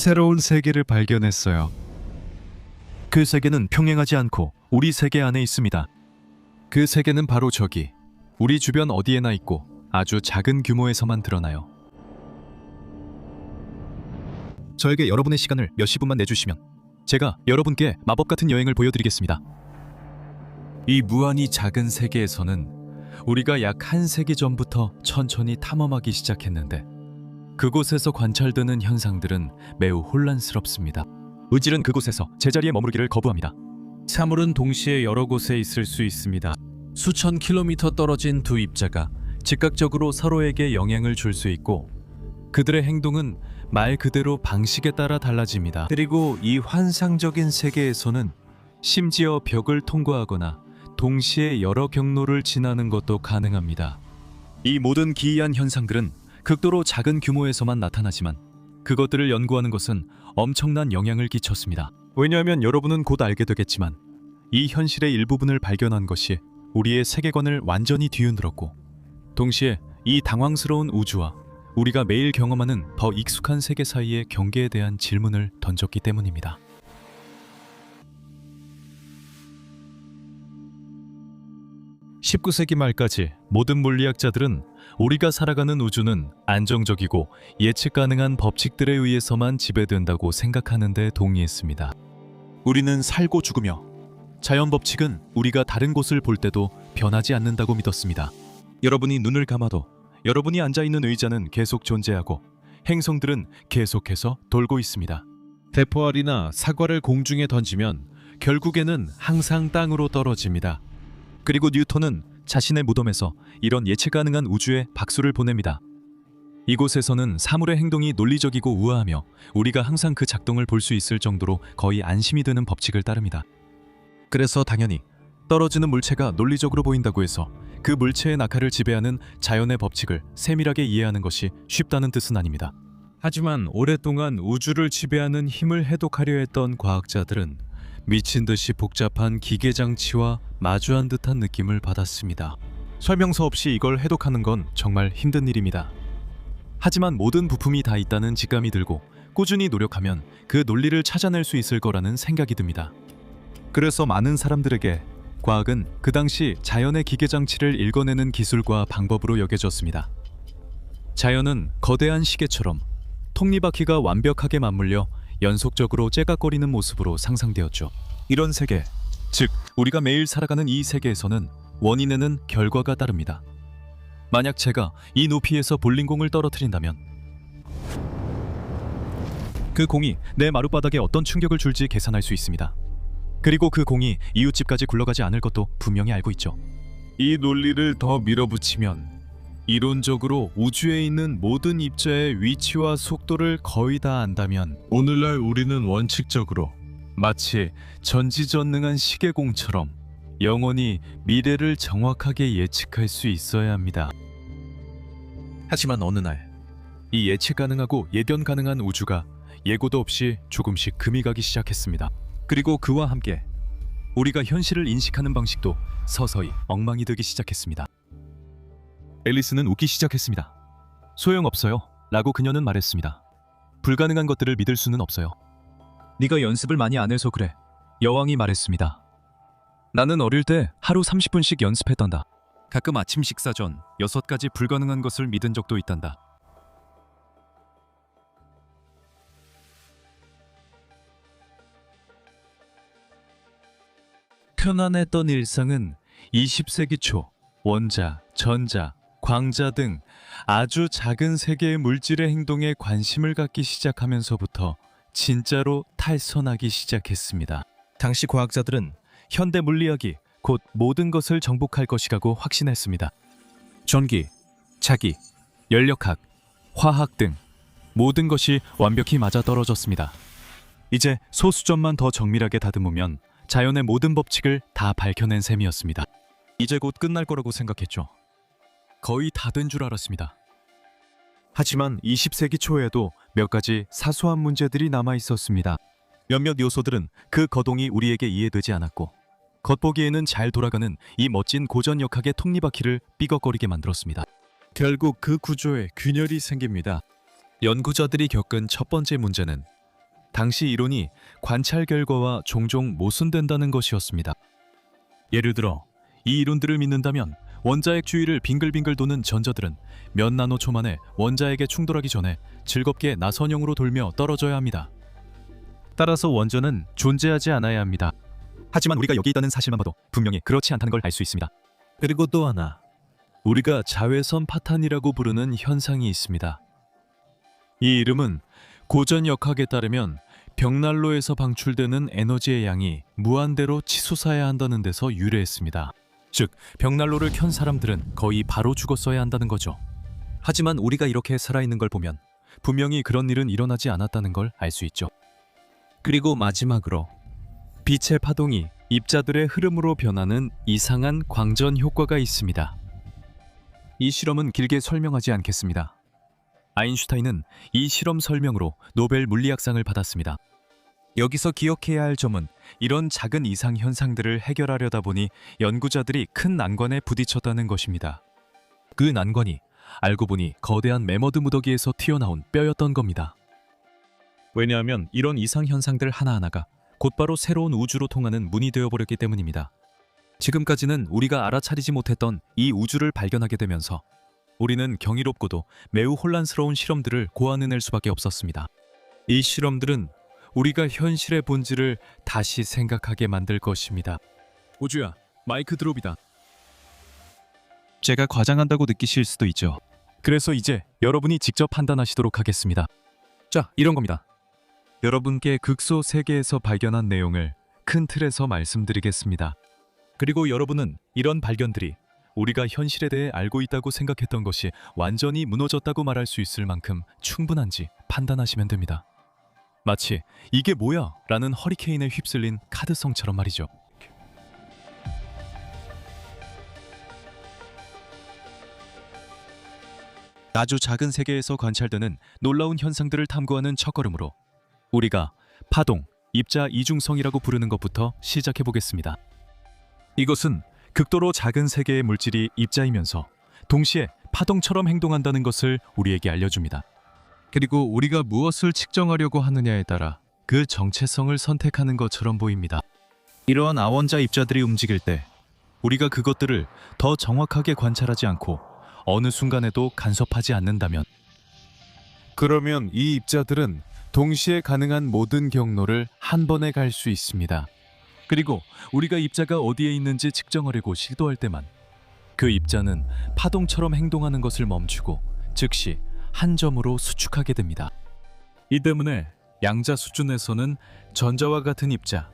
새로운 세계를 발견했어요. 그 세계는 평행하지 않고 우리 세계 안에 있습니다. 그 세계는 바로 저기, 우리 주변 어디에나 있고 아주 작은 규모에서만 드러나요. 저에게 여러분의 시간을 몇십 분만 내주시면 제가 여러분께 마법 같은 여행을 보여드리겠습니다. 이 무한히 작은 세계에서는 우리가 약 한 세기 전부터 천천히 탐험하기 시작했는데 그곳에서 관찰되는 현상들은 매우 혼란스럽습니다. 의질은 그곳에서 제자리에 머무르기를 거부합니다. 사물은 동시에 여러 곳에 있을 수 있습니다. 수천 킬로미터 떨어진 두 입자가 즉각적으로 서로에게 영향을 줄 수 있고 그들의 행동은 말 그대로 방식에 따라 달라집니다. 그리고 이 환상적인 세계에서는 심지어 벽을 통과하거나 동시에 여러 경로를 지나는 것도 가능합니다. 이 모든 기이한 현상들은 극도로 작은 규모에서만 나타나지만 그것들을 연구하는 것은 엄청난 영향을 끼쳤습니다. 왜냐하면 여러분은 곧 알게 되겠지만 이 현실의 일부분을 발견한 것이 우리의 세계관을 완전히 뒤흔들었고 동시에 이 당황스러운 우주와 우리가 매일 경험하는 더 익숙한 세계 사이의 경계에 대한 질문을 던졌기 때문입니다. 19세기 말까지 모든 물리학자들은 우리가 살아가는 우주는 안정적이고 예측 가능한 법칙들에 의해서만 지배된다고 생각하는 데 동의했습니다. 우리는 살고 죽으며 자연 법칙은 우리가 다른 곳을 볼 때도 변하지 않는다고 믿었습니다. 여러분이 눈을 감아도 여러분이 앉아있는 의자는 계속 존재하고 행성들은 계속해서 돌고 있습니다. 대포알이나 사과를 공중에 던지면 결국에는 항상 땅으로 떨어집니다. 그리고 뉴턴은 자신의 무덤에서 이런 예측 가능한 우주에 박수를 보냅니다. 이곳에서는 사물의 행동이 논리적이고 우아하며 우리가 항상 그 작동을 볼 수 있을 정도로 거의 안심이 되는 법칙을 따릅니다. 그래서 당연히 떨어지는 물체가 논리적으로 보인다고 해서 그 물체의 낙하를 지배하는 자연의 법칙을 세밀하게 이해하는 것이 쉽다는 뜻은 아닙니다. 하지만 오랫동안 우주를 지배하는 힘을 해독하려 했던 과학자들은 미친 듯이 복잡한 기계 장치와 마주한 듯한 느낌을 받았습니다. 설명서 없이 이걸 해독하는 건 정말 힘든 일입니다. 하지만 모든 부품이 다 있다는 직감이 들고 꾸준히 노력하면 그 논리를 찾아낼 수 있을 거라는 생각이 듭니다. 그래서 많은 사람들에게 과학은 그 당시 자연의 기계 장치를 읽어내는 기술과 방법으로 여겨졌습니다. 자연은 거대한 시계처럼 톱니바퀴가 완벽하게 맞물려 연속적으로 째깍거리는 모습으로 상상되었죠. 이런 세계, 즉 우리가 매일 살아가는 이 세계에서는 원인에는 결과가 따릅니다. 만약 제가 이 높이에서 볼링공을 떨어뜨린다면 그 공이 내 마룻바닥에 어떤 충격을 줄지 계산할 수 있습니다. 그리고 그 공이 이웃집까지 굴러가지 않을 것도 분명히 알고 있죠. 이 논리를 더 밀어붙이면 이론적으로 우주에 있는 모든 입자의 위치와 속도를 거의 다 안다면 오늘날 우리는 원칙적으로 마치 전지전능한 시계공처럼 영원히 미래를 정확하게 예측할 수 있어야 합니다. 하지만 어느 날 이 예측 가능하고 예견 가능한 우주가 예고도 없이 조금씩 금이 가기 시작했습니다. 그리고 그와 함께 우리가 현실을 인식하는 방식도 서서히 엉망이 되기 시작했습니다. 앨리스는 웃기 시작했습니다. 소용없어요 라고 그녀는 말했습니다. 불가능한 것들을 믿을 수는 없어요. 네가 연습을 많이 안 해서 그래. 여왕이 말했습니다. 나는 어릴 때 하루 30분씩 연습했단다. 가끔 아침 식사 전 6가지 불가능한 것을 믿은 적도 있단다. 편안했던 일상은 20세기 초 원자, 전자, 광자 등 아주 작은 세계의 물질의 행동에 관심을 갖기 시작하면서부터 진짜로 탈선하기 시작했습니다. 당시 과학자들은 현대 물리학이 곧 모든 것을 정복할 것이라고 확신했습니다. 전기, 자기, 연력학, 화학 등 모든 것이 완벽히 맞아떨어졌습니다. 이제 소수점만 더 정밀하게 다듬으면 자연의 모든 법칙을 다 밝혀낸 셈이었습니다. 이제 곧 끝날 거라고 생각했죠. 거의 다 된 줄 알았습니다. 하지만 20세기 초에도 몇 가지 사소한 문제들이 남아 있었습니다. 몇몇 요소들은 그 거동이 우리에게 이해되지 않았고 겉보기에는 잘 돌아가는 이 멋진 고전역학의 톱니바퀴를 삐걱거리게 만들었습니다. 결국 그 구조에 균열이 생깁니다. 연구자들이 겪은 첫 번째 문제는 당시 이론이 관찰 결과와 종종 모순된다는 것이었습니다. 예를 들어 이 이론들을 믿는다면 원자핵 주위를 빙글빙글 도는 전자들은 몇 나노초 만에 원자핵에 충돌하기 전에 즐겁게 나선형으로 돌며 떨어져야 합니다. 따라서 원전은 존재하지 않아야 합니다. 하지만 우리가 여기 있다는 사실만 봐도 분명히 그렇지 않다는 걸 알 수 있습니다. 그리고 또 하나, 우리가 자외선 파탄이라고 부르는 현상이 있습니다. 이 이름은 고전 역학에 따르면 벽난로에서 방출되는 에너지의 양이 무한대로 치솟아야 한다는 데서 유래했습니다. 즉, 벽난로를 켠 사람들은 거의 바로 죽었어야 한다는 거죠. 하지만 우리가 이렇게 살아있는 걸 보면 분명히 그런 일은 일어나지 않았다는 걸 알 수 있죠. 그리고 마지막으로 빛의 파동이 입자들의 흐름으로 변하는 이상한 광전 효과가 있습니다. 이 실험은 길게 설명하지 않겠습니다. 아인슈타인은 이 실험 설명으로 노벨 물리학상을 받았습니다. 여기서 기억해야 할 점은 이런 작은 이상 현상들을 해결하려다 보니 연구자들이 큰 난관에 부딪혔다는 것입니다. 그 난관이 알고 보니 거대한 매머드 무더기에서 튀어나온 뼈였던 겁니다. 왜냐하면 이런 이상 현상들 하나하나가 곧바로 새로운 우주로 통하는 문이 되어버렸기 때문입니다. 지금까지는 우리가 알아차리지 못했던 이 우주를 발견하게 되면서 우리는 경이롭고도 매우 혼란스러운 실험들을 고안해낼 수밖에 없었습니다. 이 실험들은 우리가 현실의 본질을 다시 생각하게 만들 것입니다. 우주야, 마이크 드롭이다. 제가 과장한다고 느끼실 수도 있죠. 그래서 이제 여러분이 직접 판단하시도록 하겠습니다. 자, 이런 겁니다. 여러분께 극소 세계에서 발견한 내용을 큰 틀에서 말씀드리겠습니다. 그리고 여러분은 이런 발견들이 우리가 현실에 대해 알고 있다고 생각했던 것이 완전히 무너졌다고 말할 수 있을 만큼 충분한지 판단하시면 됩니다. 마치 이게 뭐야? 라는 허리케인에 휩쓸린 카드성처럼 말이죠. 아주 작은 세계에서 관찰되는 놀라운 현상들을 탐구하는 첫걸음으로 우리가 파동, 입자 이중성이라고 부르는 것부터 시작해 보겠습니다. 이것은 극도로 작은 세계의 물질이 입자이면서 동시에 파동처럼 행동한다는 것을 우리에게 알려줍니다. 그리고 우리가 무엇을 측정하려고 하느냐에 따라 그 정체성을 선택하는 것처럼 보입니다. 이러한 아원자 입자들이 움직일 때 우리가 그것들을 더 정확하게 관찰하지 않고 어느 순간에도 간섭하지 않는다면, 그러면 이 입자들은 동시에 가능한 모든 경로를 한 번에 갈 수 있습니다. 그리고 우리가 입자가 어디에 있는지 측정하려고 시도할 때만 그 입자는 파동처럼 행동하는 것을 멈추고 즉시 한 점으로 수축하게 됩니다. 이 때문에 양자 수준에서는 전자와 같은 입자,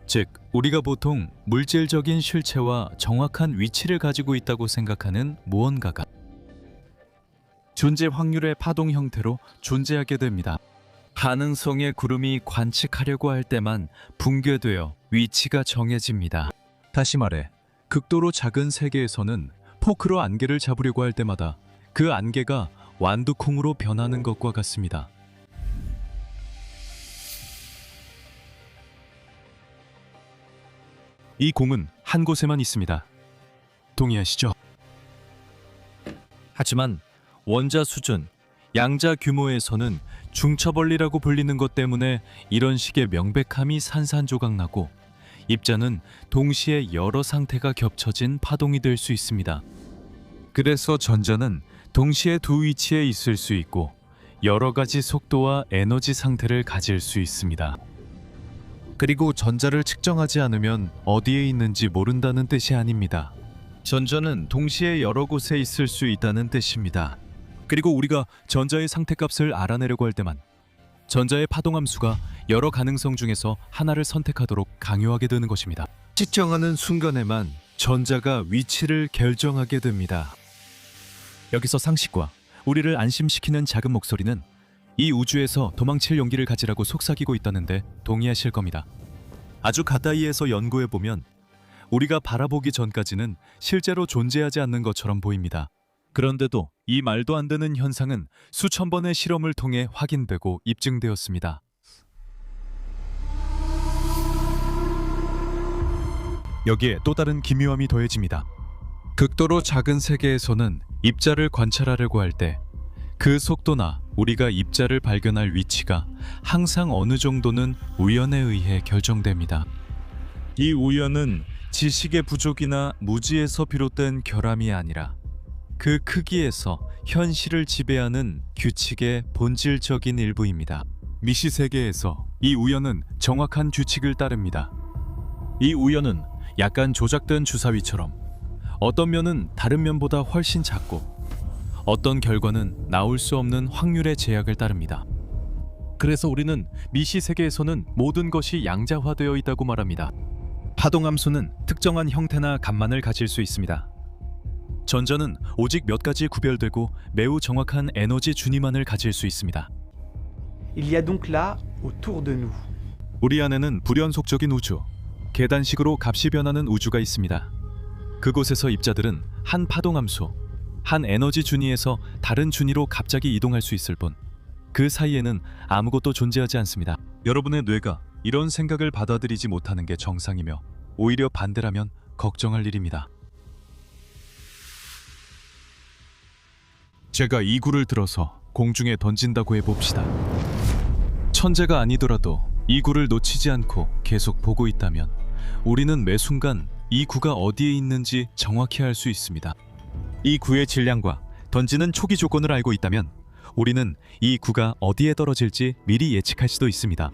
즉 우리가 보통 물질적인 실체와 정확한 위치를 가지고 있다고 생각하는 무언가가 존재 확률의 파동 형태로 존재하게 됩니다. 가능성의 구름이 관측하려고 할 때만 붕괴되어 위치가 정해집니다. 다시 말해, 극도로 작은 세계에서는 포크로 안개를 잡으려고 할 때마다 그 안개가 완두콩으로 변하는 것과 같습니다. 이 공은 한 곳에만 있습니다. 동의하시죠? 하지만 원자 수준, 양자 규모에서는 중처벌리라고 불리는 것 때문에 이런 식의 명백함이 산산조각나고 입자는 동시에 여러 상태가 겹쳐진 파동이 될 수 있습니다. 그래서 전자는 동시에 두 위치에 있을 수 있고 여러 가지 속도와 에너지 상태를 가질 수 있습니다. 그리고 전자를 측정하지 않으면 어디에 있는지 모른다는 뜻이 아닙니다. 전자는 동시에 여러 곳에 있을 수 있다는 뜻입니다. 그리고 우리가 전자의 상태값을 알아내려고 할 때만 전자의 파동함수가 여러 가능성 중에서 하나를 선택하도록 강요하게 되는 것입니다. 측정하는 순간에만 전자가 위치를 결정하게 됩니다. 여기서 상식과 우리를 안심시키는 작은 목소리는 이 우주에서 도망칠 용기를 가지라고 속삭이고 있다는데 동의하실 겁니다. 아주 가까이에서 연구해보면 우리가 바라보기 전까지는 실제로 존재하지 않는 것처럼 보입니다. 그런데도 이 말도 안 되는 현상은 수천 번의 실험을 통해 확인되고 입증되었습니다. 여기에 또 다른 기묘함이 더해집니다. 극도로 작은 세계에서는 입자를 관찰하려고 할 때 그 속도나 우리가 입자를 발견할 위치가 항상 어느 정도는 우연에 의해 결정됩니다. 이 우연은 지식의 부족이나 무지에서 비롯된 결함이 아니라 그 크기에서 현실을 지배하는 규칙의 본질적인 일부입니다. 미시 세계에서 이 우연은 정확한 규칙을 따릅니다. 이 우연은 약간 조작된 주사위처럼 어떤 면은 다른 면보다 훨씬 작고 어떤 결과는 나올 수 없는 확률의 제약을 따릅니다. 그래서 우리는 미시 세계에서는 모든 것이 양자화되어 있다고 말합니다. 파동함수는 특정한 형태나 값만을 가질 수 있습니다. 전자는 오직 몇 가지 구별되고 매우 정확한 에너지 준위만을 가질 수 있습니다. Il y a donc là, autour de nous, 우리 안에는 불연속적인 우주, 계단식으로 값이 변하는 우주가 있습니다. 그곳에서 입자들은 한 파동함수, 한 에너지 준위에서 다른 준위로 갑자기 이동할 수 있을 뿐, 그 사이에는 아무것도 존재하지 않습니다. 여러분의 뇌가 이런 생각을 받아들이지 못하는 게 정상이며 오히려 반대라면 걱정할 일입니다. 제가 이 구를 들어서 공중에 던진다고 해봅시다. 천재가 아니더라도 이 구를 놓치지 않고 계속 보고 있다면 우리는 매 순간 이 구가 어디에 있는지 정확히 알 수 있습니다. 이 구의 질량과 던지는 초기 조건을 알고 있다면 우리는 이 구가 어디에 떨어질지 미리 예측할 수도 있습니다.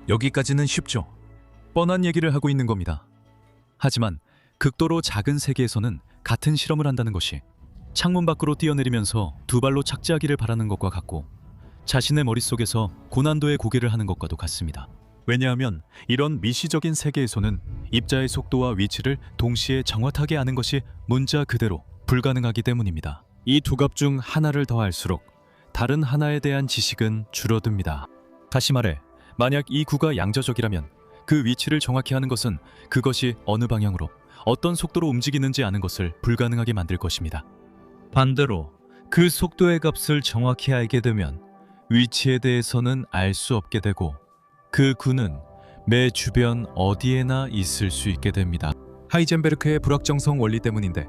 여기까지는 쉽죠. 뻔한 얘기를 하고 있는 겁니다. 하지만 극도로 작은 세계에서는 같은 실험을 한다는 것이 창문 밖으로 뛰어내리면서 두 발로 착지하기를 바라는 것과 같고 자신의 머릿속에서 고난도의 고개를 하는 것과도 같습니다. 왜냐하면 이런 미시적인 세계에서는 입자의 속도와 위치를 동시에 정확하게 아는 것이 문자 그대로 불가능하기 때문입니다. 이 두 값 중 하나를 더할수록 다른 하나에 대한 지식은 줄어듭니다. 다시 말해, 만약 이 구가 양자적이라면 그 위치를 정확히 아는 것은 그것이 어느 방향으로 어떤 속도로 움직이는지 아는 것을 불가능하게 만들 것입니다. 반대로 그 속도의 값을 정확히 알게 되면 위치에 대해서는 알 수 없게 되고 그 구는 매 주변 어디에나 있을 수 있게 됩니다. 하이젠베르크의 불확정성 원리 때문인데,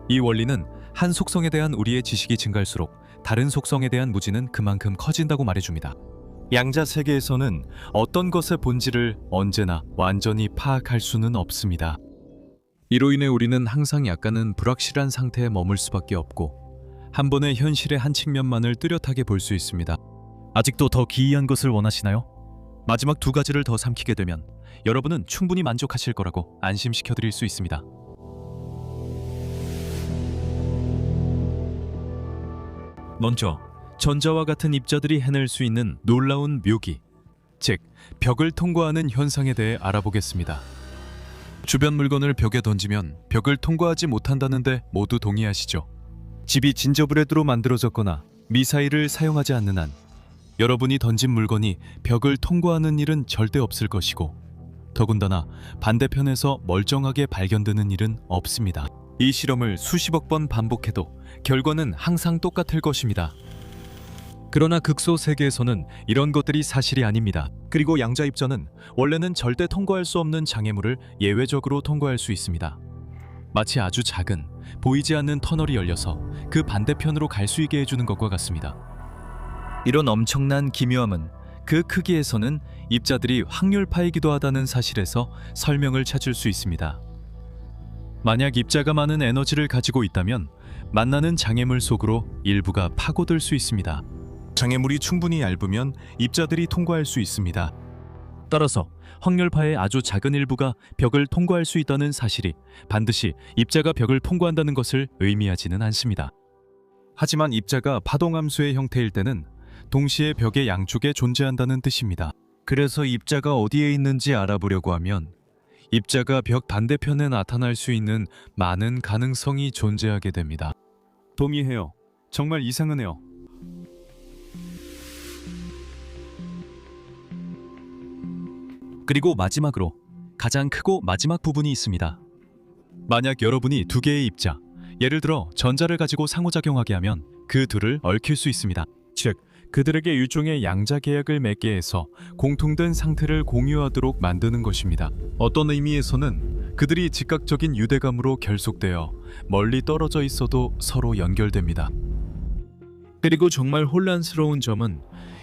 이 원리는 한 속성에 대한 우리의 지식이 증가할수록 다른 속성에 대한 무지는 그만큼 커진다고 말해줍니다. 양자 세계에서는 어떤 것의 본질을 언제나 완전히 파악할 수는 없습니다. 이로 인해 우리는 항상 약간은 불확실한 상태에 머물 수밖에 없고 한 번에 현실의 한 측면만을 뚜렷하게 볼 수 있습니다. 아직도 더 기이한 것을 원하시나요? 마지막 두 가지를 더 삼키게 되면 여러분은 충분히 만족하실 거라고 안심시켜드릴 수 있습니다. 먼저 전자와 같은 입자들이 해낼 수 있는 놀라운 묘기, 즉 벽을 통과하는 현상에 대해 알아보겠습니다. 주변 물건을 벽에 던지면 벽을 통과하지 못한다는데 모두 동의하시죠? 집이 진저브레드로 만들어졌거나 미사일을 사용하지 않는 한 여러분이 던진 물건이 벽을 통과하는 일은 절대 없을 것이고, 더군다나 반대편에서 멀쩡하게 발견되는 일은 없습니다. 이 실험을 수십억 번 반복해도 결과는 항상 똑같을 것입니다. 그러나 극소 세계에서는 이런 것들이 사실이 아닙니다. 그리고 양자 입자는 원래는 절대 통과할 수 없는 장애물을 예외적으로 통과할 수 있습니다. 마치 아주 작은, 보이지 않는 터널이 열려서 그 반대편으로 갈 수 있게 해주는 것과 같습니다. 이런 엄청난 기묘함은 그 크기에서는 입자들이 확률파이기도 하다는 사실에서 설명을 찾을 수 있습니다. 만약 입자가 많은 에너지를 가지고 있다면 만나는 장애물 속으로 일부가 파고들 수 있습니다. 장애물이 충분히 얇으면 입자들이 통과할 수 있습니다. 따라서 확률파의 아주 작은 일부가 벽을 통과할 수 있다는 사실이 반드시 입자가 벽을 통과한다는 것을 의미하지는 않습니다. 하지만 입자가 파동함수의 형태일 때는 동시에 벽의 양쪽에 존재한다는 뜻입니다. 그래서 입자가 어디에 있는지 알아보려고 하면 입자가 벽 반대편에 나타날 수 있는 많은 가능성이 존재하게 됩니다. 동의해요. 정말 이상하네요. 그리고 마지막으로 가장 크고 마지막 부분이 있습니다. 만약 여러분이 두 개의 입자, 예를 들어 전자를 가지고 상호작용하게 하면 그 둘을 얽힐 수 있습니다. 즉, 그들에게 일종의 양자 계약을 맺게 해서 공통된 상태를 공유하도록 만드는 것입니다. 어떤 의미에서는 그들이 즉각적인 유대감으로 결속되어 멀리 떨어져 있어도 서로 연결됩니다. 그리고 정말 혼란스러운 점은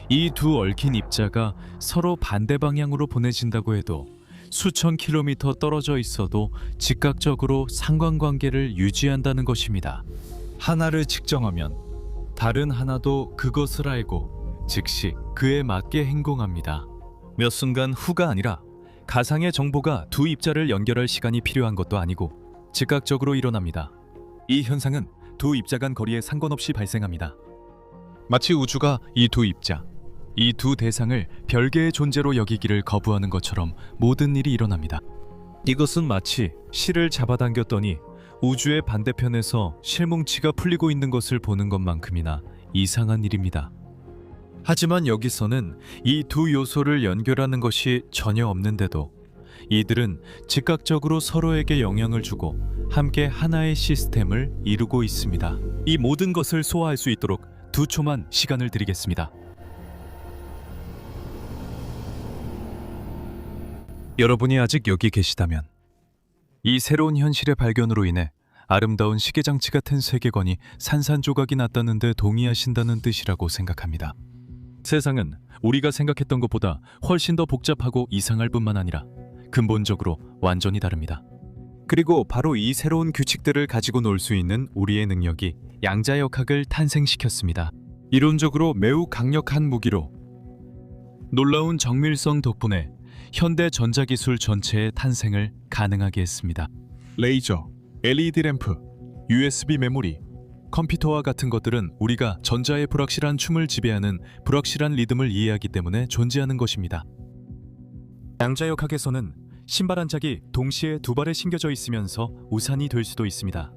이 두 얽힌 입자가 서로 반대 방향으로 보내진다고 해도 수천 킬로미터 떨어져 있어도 즉각적으로 상관관계를 유지한다는 것입니다. 하나를 측정하면 다른 하나도 그것을 알고 즉시 그에 맞게 행동합니다. 몇 순간 후가 아니라 가상의 정보가 두 입자를 연결할 시간이 필요한 것도 아니고 즉각적으로 일어납니다. 이 현상은 두 입자 간 거리에 상관없이 발생합니다. 마치 우주가 이 두 입자, 이 두 대상을 별개의 존재로 여기기를 거부하는 것처럼 모든 일이 일어납니다. 이것은 마치 실을 잡아당겼더니 우주의 반대편에서 실뭉치가 풀리고 있는 것을 보는 것만큼이나 이상한 일입니다. 하지만 여기서는 이 두 요소를 연결하는 것이 전혀 없는데도 이들은 즉각적으로 서로에게 영향을 주고 함께 하나의 시스템을 이루고 있습니다. 이 모든 것을 소화할 수 있도록 2초만 시간을 드리겠습니다. 여러분이 아직 여기 계시다면 이 새로운 현실의 발견으로 인해 아름다운 시계장치 같은 세계관이 산산조각이 났다는 데 동의하신다는 뜻이라고 생각합니다. 세상은 우리가 생각했던 것보다 훨씬 더 복잡하고 이상할 뿐만 아니라 근본적으로 완전히 다릅니다. 그리고 바로 이 새로운 규칙들을 가지고 놀 수 있는 우리의 능력이 양자역학을 탄생시켰습니다. 이론적으로 매우 강력한 무기로 놀라운 정밀성 덕분에 현대 전자기술 전체의 탄생을 가능하게 했습니다. 레이저, LED 램프, USB 메모리, 컴퓨터와 같은 것들은 우리가 전자의 불확실한 춤을 지배하는 불확실한 리듬을 이해하기 때문에 존재하는 것입니다. 양자역학에서는 신발 한 짝이 동시에 두 발에 심겨져 있으면서 우산이 될 수도 있습니다.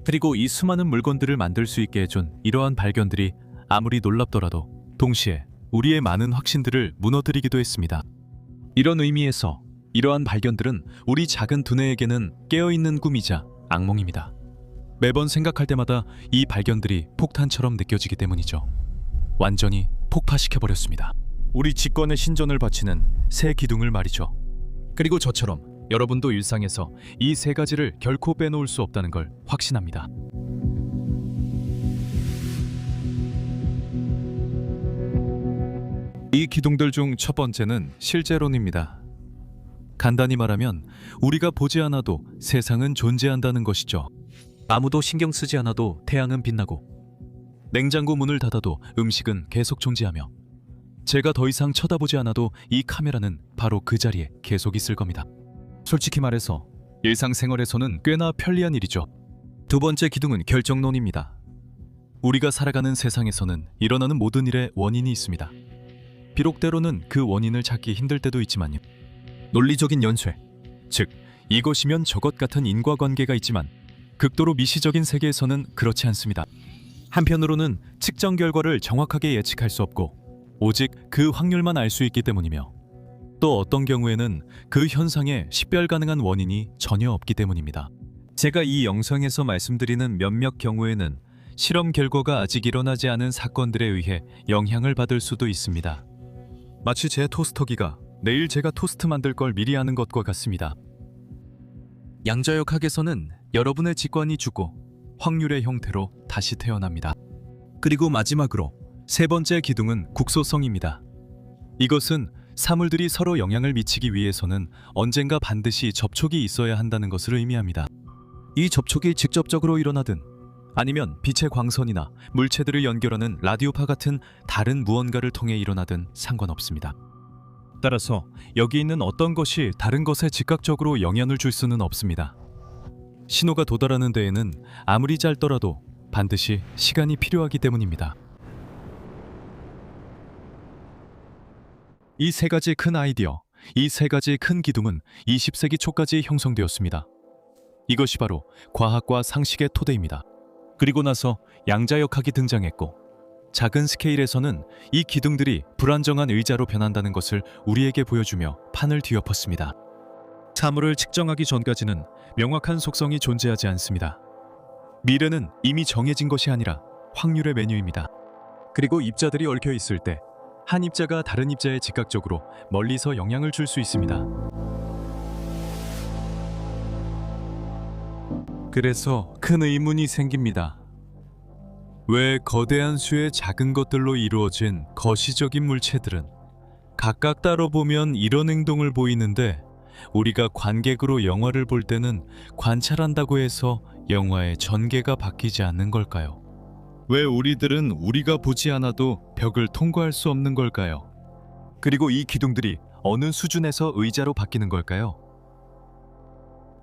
그리고 이 수많은 물건들을 만들 수 있게 해준 이러한 발견들이 아무리 놀랍더라도 동시에 우리의 많은 확신들을 무너뜨리기도 했습니다. 이런 의미에서 이러한 발견들은 우리 작은 두뇌에게는 깨어있는 꿈이자 악몽입니다. 매번 생각할 때마다 이 발견들이 폭탄처럼 느껴지기 때문이죠. 완전히 폭파시켜버렸습니다. 우리 직권의 신전을 바치는 새 기둥을 말이죠. 그리고 저처럼 여러분도 일상에서 이 세 가지를 결코 빼놓을 수 없다는 걸 확신합니다. 이 기둥들 중 첫 번째는 실제론입니다. 간단히 말하면 우리가 보지 않아도 세상은 존재한다는 것이죠. 아무도 신경 쓰지 않아도 태양은 빛나고 냉장고 문을 닫아도 음식은 계속 존재하며 제가 더 이상 쳐다보지 않아도 이 카메라는 바로 그 자리에 계속 있을 겁니다. 솔직히 말해서 일상생활에서는 꽤나 편리한 일이죠. 두 번째 기둥은 결정론입니다. 우리가 살아가는 세상에서는 일어나는 모든 일에 원인이 있습니다. 비록 때로는 그 원인을 찾기 힘들 때도 있지만요. 논리적인 연쇄, 즉 이것이면 저것 같은 인과관계가 있지만 극도로 미시적인 세계에서는 그렇지 않습니다. 한편으로는 측정 결과를 정확하게 예측할 수 없고 오직 그 확률만 알 수 있기 때문이며 또 어떤 경우에는 그 현상에 식별 가능한 원인이 전혀 없기 때문입니다. 제가 이 영상에서 말씀드리는 몇몇 경우에는 실험 결과가 아직 일어나지 않은 사건들에 의해 영향을 받을 수도 있습니다. 마치 제 토스터기가 내일 제가 토스트 만들 걸 미리 아는 것과 같습니다. 양자역학에서는 여러분의 직관이 죽고 확률의 형태로 다시 태어납니다. 그리고 마지막으로 세 번째 기둥은 국소성입니다. 이것은 사물들이 서로 영향을 미치기 위해서는 언젠가 반드시 접촉이 있어야 한다는 것을 의미합니다. 이 접촉이 직접적으로 일어나든 아니면 빛의 광선이나 물체들을 연결하는 라디오파 같은 다른 무언가를 통해 일어나든 상관없습니다. 따라서 여기 있는 어떤 것이 다른 것에 즉각적으로 영향을 줄 수는 없습니다. 신호가 도달하는 데에는 아무리 짧더라도 반드시 시간이 필요하기 때문입니다. 이 세 가지 큰 아이디어, 이 세 가지 큰 기둥은 20세기 초까지 형성되었습니다. 이것이 바로 과학과 상식의 토대입니다. 그리고 나서 양자역학이 등장했고 작은 스케일에서는 이 기둥들이 불안정한 의자로 변한다는 것을 우리에게 보여주며 판을 뒤엎었습니다. 사물을 측정하기 전까지는 명확한 속성이 존재하지 않습니다. 미래는 이미 정해진 것이 아니라 확률의 메뉴입니다. 그리고 입자들이 얽혀 있을 때 한 입자가 다른 입자에 즉각적으로 멀리서 영향을 줄 수 있습니다. 그래서 큰 의문이 생깁니다. 왜 거대한 수의 작은 것들로 이루어진 거시적인 물체들은 각각 따로 보면 이런 행동을 보이는데 우리가 관객으로 영화를 볼 때는 관찰한다고 해서 영화의 전개가 바뀌지 않는 걸까요? 왜 우리들은 우리가 보지 않아도 벽을 통과할 수 없는 걸까요? 그리고 이 기둥들이 어느 수준에서 의자로 바뀌는 걸까요?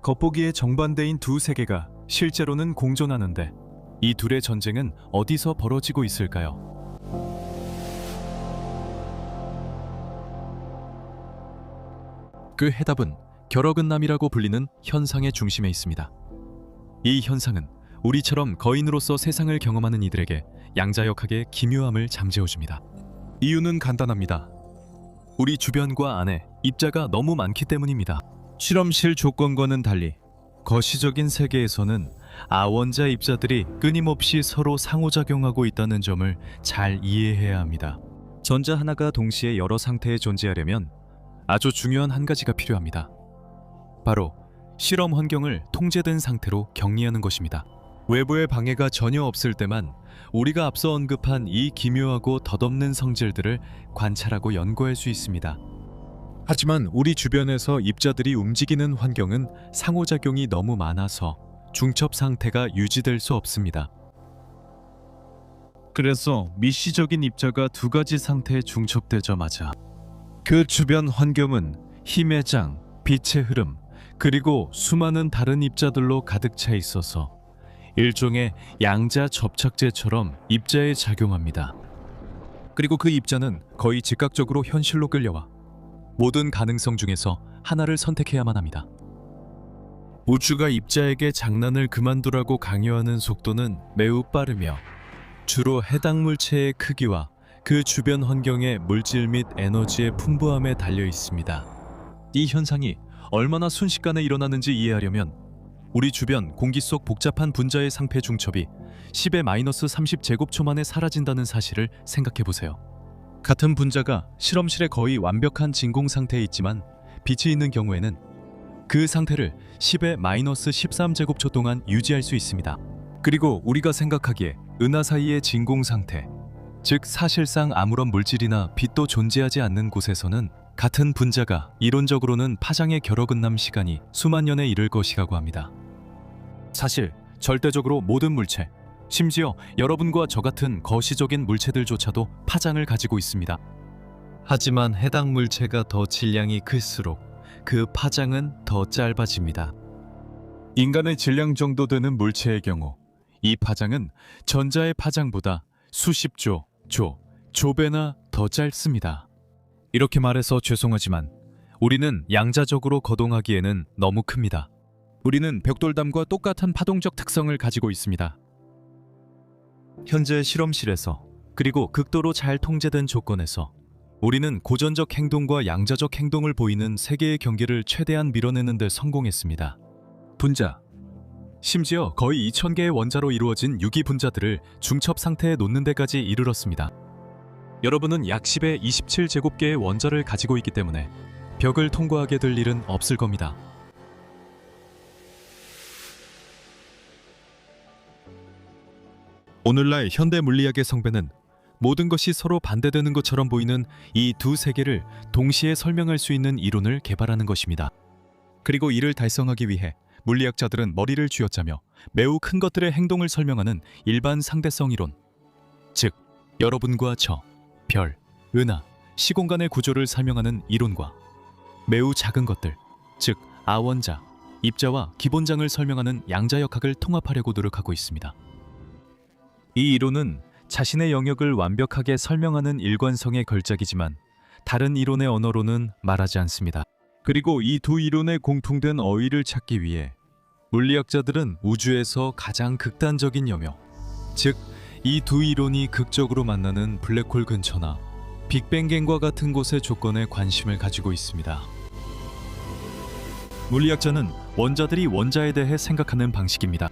겉보기에 정반대인 두 세계가 실제로는 공존하는데 이 둘의 전쟁은 어디서 벌어지고 있을까요? 그 해답은 결어근남이라고 불리는 현상의 중심에 있습니다. 이 현상은 우리처럼 거인으로서 세상을 경험하는 이들에게 양자역학의 기묘함을 잠재워줍니다. 이유는 간단합니다. 우리 주변과 안에 입자가 너무 많기 때문입니다. 실험실 조건과는 달리 거시적인 세계에서는 아원자 입자들이 끊임없이 서로 상호작용하고 있다는 점을 잘 이해해야 합니다. 전자 하나가 동시에 여러 상태에 존재하려면 아주 중요한 한 가지가 필요합니다. 바로 실험 환경을 통제된 상태로 격리하는 것입니다. 외부의 방해가 전혀 없을 때만 우리가 앞서 언급한 이 기묘하고 덧없는 성질들을 관찰하고 연구할 수 있습니다. 하지만 우리 주변에서 입자들이 움직이는 환경은 상호작용이 너무 많아서 중첩 상태가 유지될 수 없습니다. 그래서 미시적인 입자가 두 가지 상태에 중첩되자마자 그 주변 환경은 힘의 장, 빛의 흐름, 그리고 수많은 다른 입자들로 가득 차 있어서 일종의 양자 접착제처럼 입자에 작용합니다. 그리고 그 입자는 거의 즉각적으로 현실로 끌려와 모든 가능성 중에서 하나를 선택해야만 합니다. 우주가 입자에게 장난을 그만두라고 강요하는 속도는 매우 빠르며 주로 해당 물체의 크기와 그 주변 환경의 물질 및 에너지의 풍부함에 달려 있습니다. 이 현상이 얼마나 순식간에 일어나는지 이해하려면 우리 주변 공기 속 복잡한 분자의 상패 중첩이 10의 마이너스 30제곱초 만에 사라진다는 사실을 생각해 보세요. 같은 분자가 실험실에 거의 완벽한 진공 상태에 있지만 빛이 있는 경우에는 그 상태를 10의 마이너스 13제곱초 동안 유지할 수 있습니다. 그리고 우리가 생각하기에 은하 사이의 진공 상태, 즉 사실상 아무런 물질이나 빛도 존재하지 않는 곳에서는 같은 분자가 이론적으로는 파장의 결어근남 시간이 수만 년에 이를 것이라고 합니다. 사실 절대적으로 모든 물체, 심지어 여러분과 저 같은 거시적인 물체들조차도 파장을 가지고 있습니다. 하지만 해당 물체가 더 질량이 클수록 그 파장은 더 짧아집니다. 인간의 질량 정도 되는 물체의 경우 이 파장은 전자의 파장보다 수십조, 조배나 더 짧습니다. 이렇게 말해서 죄송하지만 우리는 양자적으로 거동하기에는 너무 큽니다. 우리는 벽돌담과 똑같은 파동적 특성을 가지고 있습니다. 현재 실험실에서 그리고 극도로 잘 통제된 조건에서 우리는 고전적 행동과 양자적 행동을 보이는 세 개의 경계를 최대한 밀어내는 데 성공했습니다. 분자, 심지어 거의 2000개의 원자로 이루어진 유기 분자들을 중첩 상태에 놓는 데까지 이르렀습니다. 여러분은 약 10의 27제곱개의 원자를 가지고 있기 때문에 벽을 통과하게 될 일은 없을 겁니다. 오늘날 현대 물리학의 성배는 모든 것이 서로 반대되는 것처럼 보이는 이 두 세계를 동시에 설명할 수 있는 이론을 개발하는 것입니다. 그리고 이를 달성하기 위해 물리학자들은 머리를 쥐어짜며 매우 큰 것들의 행동을 설명하는 일반 상대성 이론, 즉 여러분과 저, 별, 은하, 시공간의 구조를 설명하는 이론과 매우 작은 것들, 즉 아원자, 입자와 기본장을 설명하는 양자역학을 통합하려고 노력하고 있습니다. 이 이론은 자신의 영역을 완벽하게 설명하는 일관성의 걸작이지만 다른 이론의 언어로는 말하지 않습니다. 그리고 이 두 이론의 공통된 어휘를 찾기 위해 물리학자들은 우주에서 가장 극단적인 여명, 즉 이 두 이론이 극적으로 만나는 블랙홀 근처나 빅뱅갱과 같은 곳의 조건에 관심을 가지고 있습니다. 물리학자는 원자들이 원자에 대해 생각하는 방식입니다.